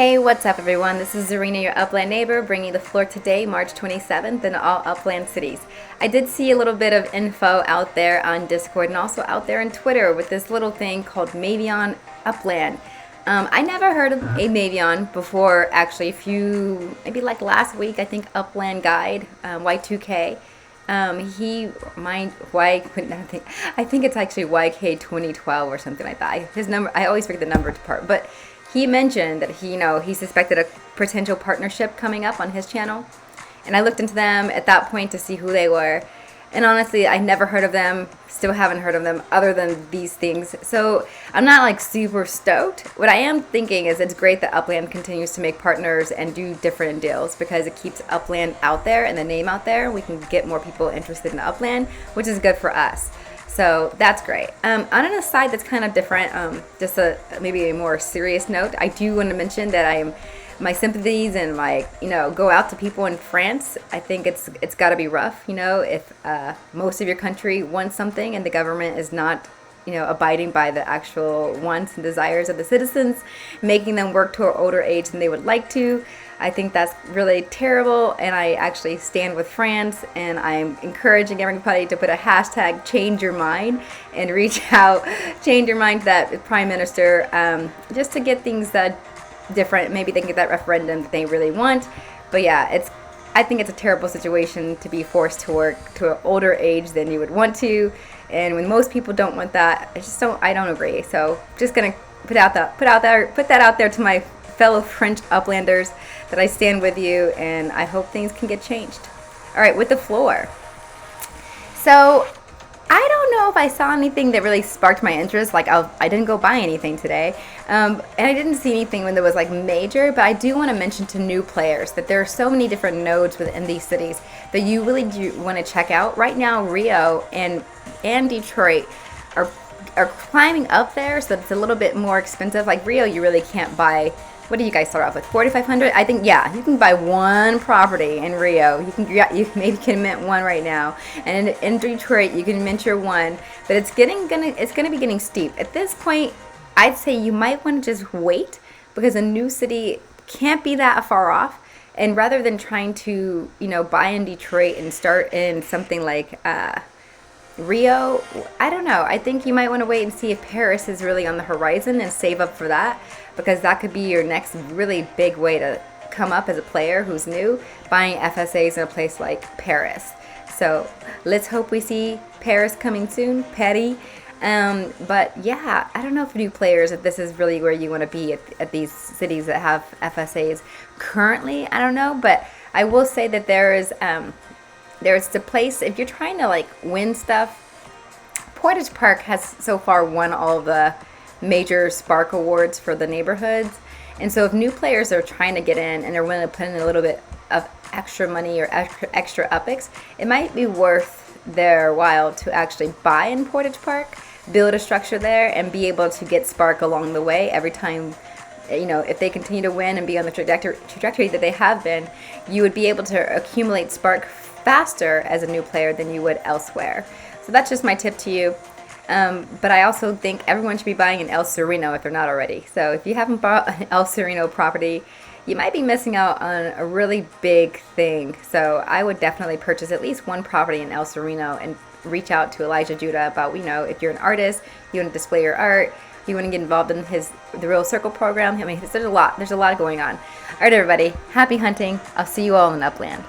Hey, what's up everyone? This is Zarina, your Upland neighbor, bringing the floor today, March 27th, in all Upland cities. I did see a little bit of info out there on Discord and also out there on Twitter with this little thing called Mavion Upland. I never heard of a Mavion before, actually. Maybe like last week, I think Upland Guide, Y2K. I think it's actually YK 2012 or something like that. His number, I always forget the number part, but he mentioned that he suspected a potential partnership coming up on his channel. And I looked into them at that point to see who they were. And honestly, I never heard of them, still haven't heard of them other than these things. So I'm not like super stoked. What I am thinking is it's great that Upland continues to make partners and do different deals because it keeps Upland out there and the name out there. We can get more people interested in Upland, which is good for us. So that's great. On an aside that's kind of different, maybe a more serious note, I do want to mention that my sympathies and go out to people in France. I think it's got to be rough, if most of your country wants something and the government is not, abiding by the actual wants and desires of the citizens, making them work to an older age than they would like to. I think that's really terrible, and I actually stand with France, and I'm encouraging everybody to put a hashtag change your mind and reach out, change your mind to that Prime Minister, just to get things different. Maybe they can get that referendum that they really want. But yeah, I think it's a terrible situation to be forced to work to an older age than you would want to, and when most people don't want that, I don't agree. So just gonna put that out there to my fellow French Uplanders that I stand with you, and I hope things can get changed. All right, with the floor. So I don't know if I saw anything that really sparked my interest. I didn't go buy anything today, and I didn't see anything when there was major. But I do want to mention to new players that there are so many different nodes within these cities that you really do want to check out. Right now, Rio and Detroit are climbing up there, so it's a little bit more expensive. Like Rio, you really can't buy. What do you guys start off with? 4,500? I think, yeah, you can buy one property in Rio. You maybe can mint one right now, and in Detroit you can mint your one. But it's gonna be getting steep at this point. I'd say you might want to just wait because a new city can't be that far off. And rather than trying to buy in Detroit and start in something like Rio, I don't know. I think you might want to wait and see if Paris is really on the horizon and save up for that, because that could be your next really big way to come up as a player who's new, buying FSAs in a place like Paris. So let's hope we see Paris coming soon, Paris. But yeah, I don't know for new players if this is really where you want to be at these cities that have FSAs currently. I don't know, but I will say that there's the place, if you're trying to win stuff, Portage Park has so far won all the major Spark Awards for the neighborhoods. And so if new players are trying to get in and they're willing to put in a little bit of extra money or extra upics, it might be worth their while to actually buy in Portage Park, build a structure there, and be able to get Spark along the way every time. If they continue to win and be on the trajectory that they have been, you would be able to accumulate Spark faster as a new player than you would elsewhere. So that's just my tip to you. But I also think everyone should be buying an El Sereno if they're not already. So if you haven't bought an El Sereno property, you might be missing out on a really big thing. So I would definitely purchase at least one property in El Sereno and reach out to Elijah Judah about, if you're an artist, you want to display your art, you want to get involved in the Real Circle program. There's a lot going on. All right, everybody, happy hunting. I'll see you all in Upland.